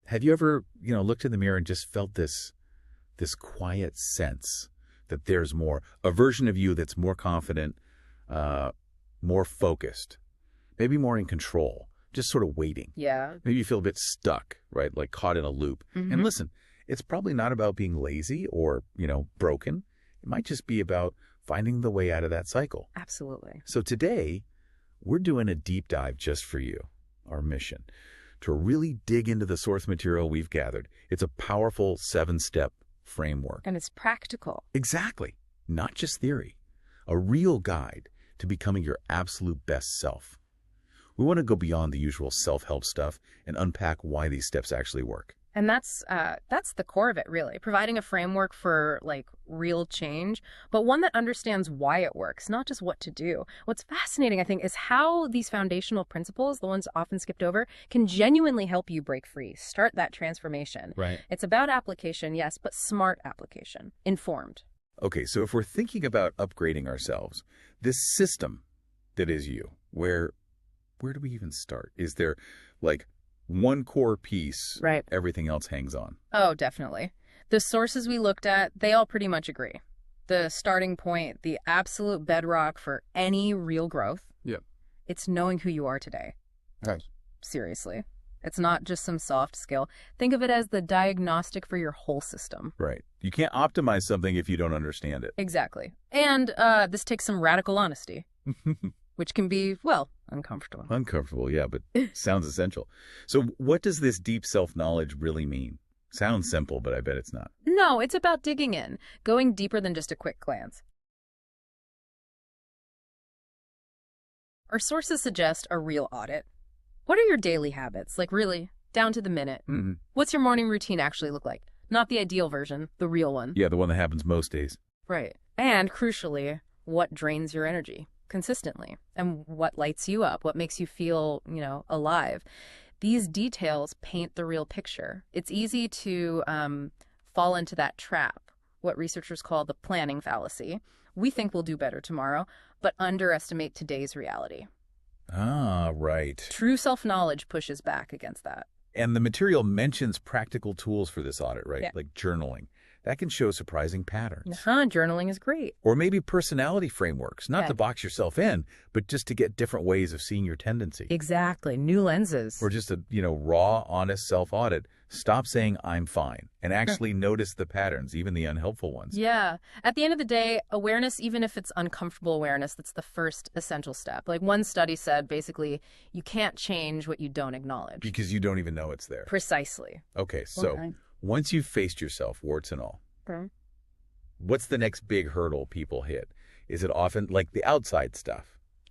Have you ever, looked in the mirror and just felt this quiet sense that there's more, a version of you that's more confident, more focused, maybe more in control, just sort of waiting? Yeah. Maybe you feel a bit stuck, right? Like caught in a loop. And listen, it's probably not about being lazy or, broken. It might just be about finding the way out of that cycle. Absolutely. So today, we're doing a deep dive just for you, our mission, to really dig into the source material we've gathered. It's a powerful 7-step framework. And it's practical. Exactly. Not just theory. A real guide to becoming your absolute best self. We want to go beyond the usual self-help stuff and unpack why these steps actually work. And that's the core of it, really. Providing a framework for, real change, but one that understands why it works, not just what to do. What's fascinating, I think, is how these foundational principles, the ones often skipped over, can genuinely help you break free, start that transformation. Right. It's about application, yes, but smart application, informed. Okay, so if we're thinking about upgrading ourselves, this system that is you, where do we even start? Is there, one core piece, right, everything else hangs on? Oh, definitely. The sources we looked at, they all pretty much agree. The starting point, the absolute bedrock for any real growth, it's knowing who you are today. Right. Seriously. It's not just some soft skill. Think of it as the diagnostic for your whole system. Right. You can't optimize something if you don't understand it. Exactly. And this takes some radical honesty. Which can be, uncomfortable. Uncomfortable, yeah, but sounds essential. So what does this deep self-knowledge really mean? Sounds simple, but I bet it's not. No, it's about digging in, going deeper than just a quick glance. Our sources suggest a real audit. What are your daily habits? Really, down to the minute. What's your morning routine actually look like? Not the ideal version, the real one. Yeah, the one that happens most days. Right. And crucially, what drains your energy consistently, and what lights you up, what makes you feel, alive. These details paint the real picture. It's easy to fall into that trap, what researchers call the planning fallacy. We think we'll do better tomorrow, but underestimate today's reality. Ah, right. True self-knowledge pushes back against that. And the material mentions practical tools for this audit, right? Yeah. Like journaling. That can show surprising patterns. Journaling is great. Or maybe personality frameworks, not to box yourself in, but just to get different ways of seeing your tendency. Exactly. New lenses. Or just a, raw, honest self-audit. Stop saying, I'm fine, and actually notice the patterns, even the unhelpful ones. Yeah. At the end of the day, awareness, even if it's uncomfortable awareness, that's the first essential step. One study said, basically, you can't change what you don't acknowledge. Because you don't even know it's there. Precisely. Okay, so once you've faced yourself, warts and all, what's the next big hurdle people hit? Is it often the outside stuff?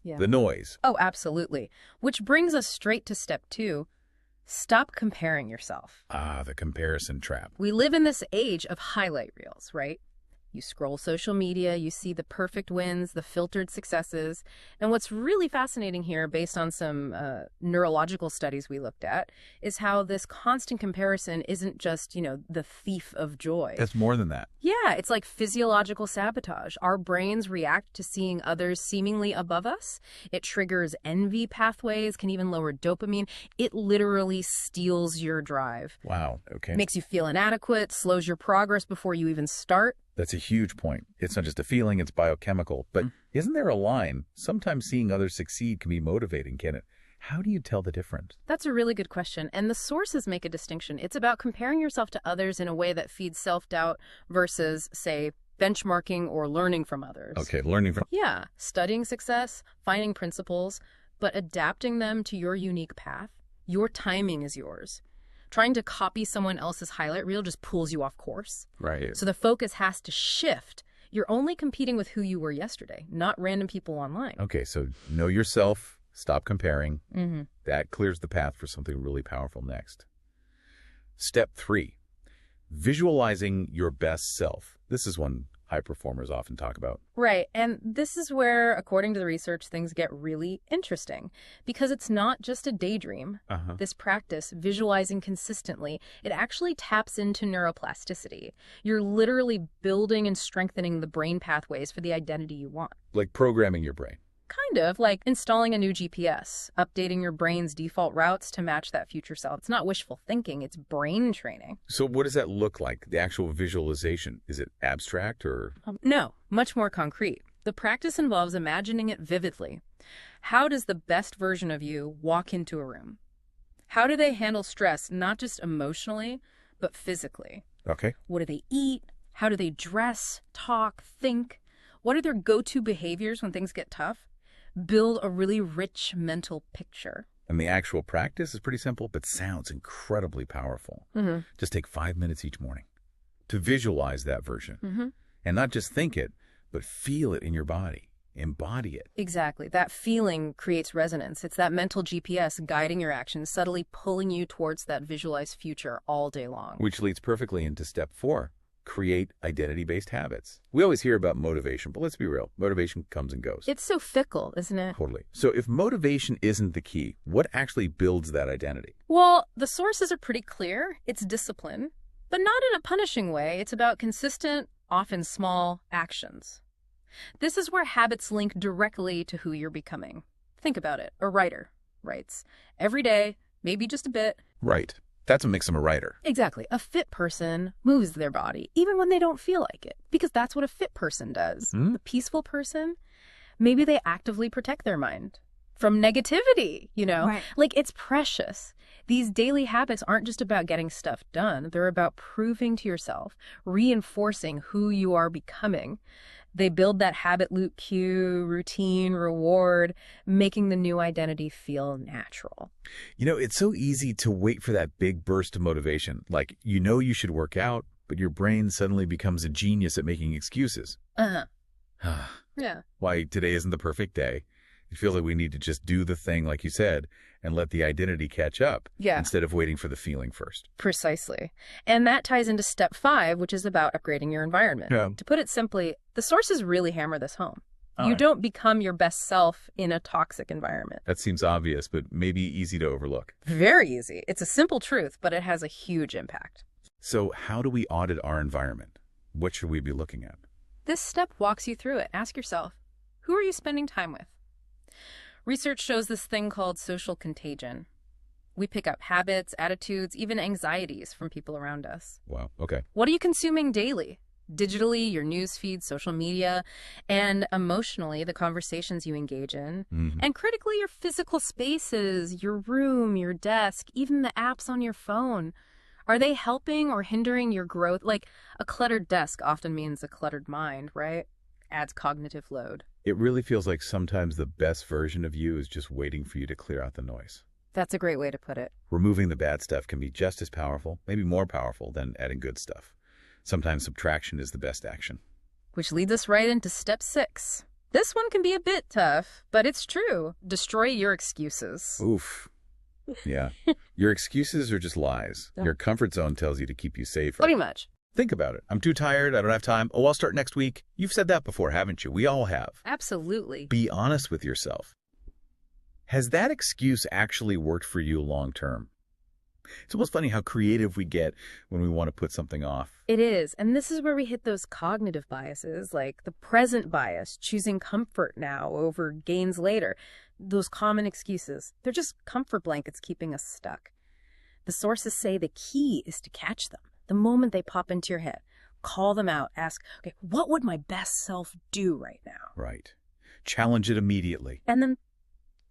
Yeah. The noise? Oh, absolutely. Which brings us straight to step 2. Stop comparing yourself. Ah, the comparison trap. We live in this age of highlight reels, right? You scroll social media, you see the perfect wins, the filtered successes. And what's really fascinating here, based on some neurological studies we looked at, is how this constant comparison isn't just, the thief of joy. That's more than that. Yeah, it's like physiological sabotage. Our brains react to seeing others seemingly above us. It triggers envy pathways, can even lower dopamine. It literally steals your drive. Wow, okay. Makes you feel inadequate, slows your progress before you even start. That's a huge point. It's not just a feeling, it's biochemical. But isn't there a line? Sometimes seeing others succeed can be motivating, can it? How do you tell the difference? That's a really good question. And the sources make a distinction. It's about comparing yourself to others in a way that feeds self-doubt versus, say, benchmarking or learning from others. Okay, learning from... Yeah, studying success, finding principles, but adapting them to your unique path. Your timing is yours. Trying to copy someone else's highlight reel just pulls you off course. Right. So the focus has to shift. You're only competing with who you were yesterday, not random people online. Okay, so know yourself, stop comparing. That clears the path for something really powerful next. Step 3, visualizing your best self. This is one high performers often talk about. Right. And this is where, according to the research, things get really interesting. Because it's not just a daydream. This practice, visualizing consistently, it actually taps into neuroplasticity. You're literally building and strengthening the brain pathways for the identity you want. Like programming your brain. Kind of like installing a new GPS, updating your brain's default routes to match that future self. It's not wishful thinking, it's brain training. So what does that look like, the actual visualization? Is it abstract or? No, much more concrete. The practice involves imagining it vividly. How does the best version of you walk into a room? How do they handle stress, not just emotionally, but physically? Okay. What do they eat? How do they dress, talk, think? What are their go-to behaviors when things get tough? Build a really rich mental picture. And the actual practice is pretty simple, but sounds incredibly powerful. Just take 5 minutes each morning to visualize that version. And not just think it, but feel it in your body. Embody it. Exactly. That feeling creates resonance. It's that mental GPS guiding your actions, subtly pulling you towards that visualized future all day long. Which leads perfectly into step 4. Create identity-based habits. We always hear about motivation, but let's be real. Motivation comes and goes. It's so fickle, isn't it? Totally. So if motivation isn't the key, what actually builds that identity? Well, the sources are pretty clear. It's discipline, but not in a punishing way. It's about consistent, often small actions. This is where habits link directly to who you're becoming. Think about it. A writer writes every day, maybe just a bit. Right. That's what makes them a writer. Exactly. A fit person moves their body, even when they don't feel like it, because that's what a fit person does. A peaceful person, maybe they actively protect their mind from negativity, Right. Like, it's precious. These daily habits aren't just about getting stuff done. They're about proving to yourself, reinforcing who you are becoming. They build that habit loop cue, routine, reward, making the new identity feel natural. It's so easy to wait for that big burst of motivation. Like, you should work out, but your brain suddenly becomes a genius at making excuses. Yeah. Why today isn't the perfect day. It feels like we need to just do the thing, like you said, and let the identity catch up instead of waiting for the feeling first. Precisely. And that ties into step 5, which is about upgrading your environment. Yeah. To put it simply, the sources really hammer this home. All You right. don't become your best self in a toxic environment. That seems obvious, but maybe easy to overlook. Very easy. It's a simple truth, but it has a huge impact. So how do we audit our environment? What should we be looking at? This step walks you through it. Ask yourself, who are you spending time with? Research shows this thing called social contagion. We pick up habits, attitudes, even anxieties from people around us. Wow. Okay. What are you consuming daily? Digitally, your news feed, social media, and emotionally, the conversations you engage in. And critically, your physical spaces, your room, your desk, even the apps on your phone. Are they helping or hindering your growth? Like, a cluttered desk often means a cluttered mind, right? Adds cognitive load. It really feels like sometimes the best version of you is just waiting for you to clear out the noise. That's a great way to put it. Removing the bad stuff can be just as powerful, maybe more powerful than adding good stuff. Sometimes subtraction is the best action. Which leads us right into step 6. This one can be a bit tough, but it's true. Destroy your excuses. Oof. Yeah. Your excuses are just lies. Your comfort zone tells you to keep you safer. Pretty much. Think about it. I'm too tired. I don't have time. Oh, I'll start next week. You've said that before, haven't you? We all have. Absolutely. Be honest with yourself. Has that excuse actually worked for you long term? It's almost funny how creative we get when we want to put something off. It is. And this is where we hit those cognitive biases, like the present bias, choosing comfort now over gains later. Those common excuses. They're just comfort blankets keeping us stuck. The sources say the key is to catch them the moment they pop into your head. Call them out. Ask, okay, what would my best self do right now? Right. Challenge it immediately. And then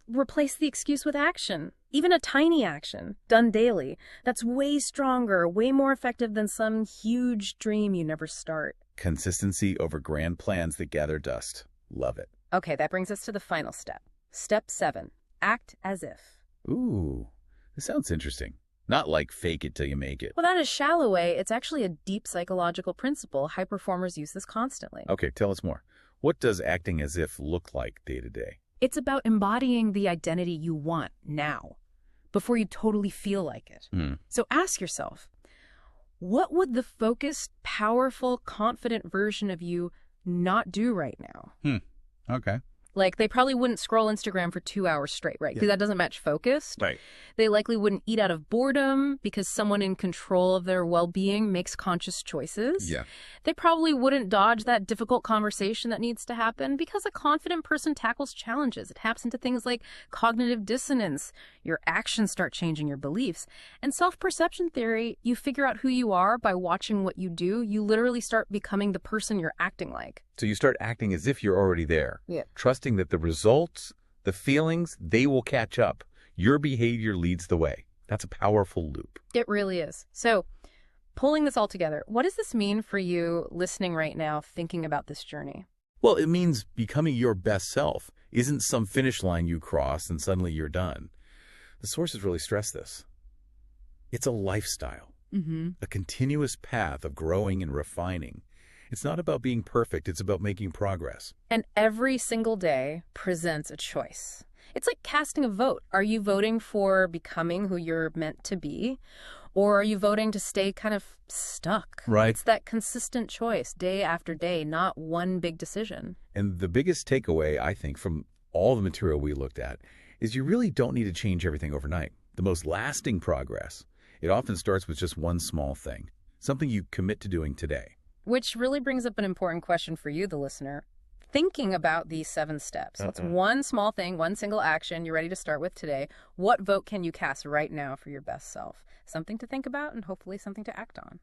replace the excuse with action. Even a tiny action, done daily, that's way stronger, way more effective than some huge dream you never start. Consistency over grand plans that gather dust. Love it. Okay, that brings us to the final step. Step 7, act as if. Ooh, this sounds interesting. Not like fake it till you make it. Well, that is shallow way. It's actually a deep psychological principle. High performers use this constantly. Okay, tell us more. What does acting as if look like day to day? It's about embodying the identity you want now, before you totally feel like it. So ask yourself, what would the focused, powerful, confident version of you not do right now? Okay. Like, they probably wouldn't scroll Instagram for 2 hours straight, right? Because that doesn't match focused. Right. They likely wouldn't eat out of boredom because someone in control of their well-being makes conscious choices. Yeah. They probably wouldn't dodge that difficult conversation that needs to happen because a confident person tackles challenges. It happens into things like cognitive dissonance. Your actions start changing your beliefs. And self-perception theory, you figure out who you are by watching what you do. You literally start becoming the person you're acting like. So you start acting as if you're already there. Yeah. Trusting that the results, the feelings, they will catch up. Your behavior leads the way. That's a powerful loop. It really is. So, pulling this all together, what does this mean for you listening right now, thinking about this journey? Well, it means becoming your best self isn't some finish line you cross and suddenly you're done. The sources really stress this. It's a lifestyle, a continuous path of growing and refining. It's not about being perfect. It's about making progress. And every single day presents a choice. It's like casting a vote. Are you voting for becoming who you're meant to be? Or are you voting to stay kind of stuck? Right. It's that consistent choice day after day, not one big decision. And the biggest takeaway, I think, from all the material we looked at is you really don't need to change everything overnight. The most lasting progress, it often starts with just one small thing, something you commit to doing today. Which really brings up an important question for you, the listener. Thinking about these 7 steps. What's one small thing, one single action you're ready to start with today? What vote can you cast right now for your best self? Something to think about and hopefully something to act on.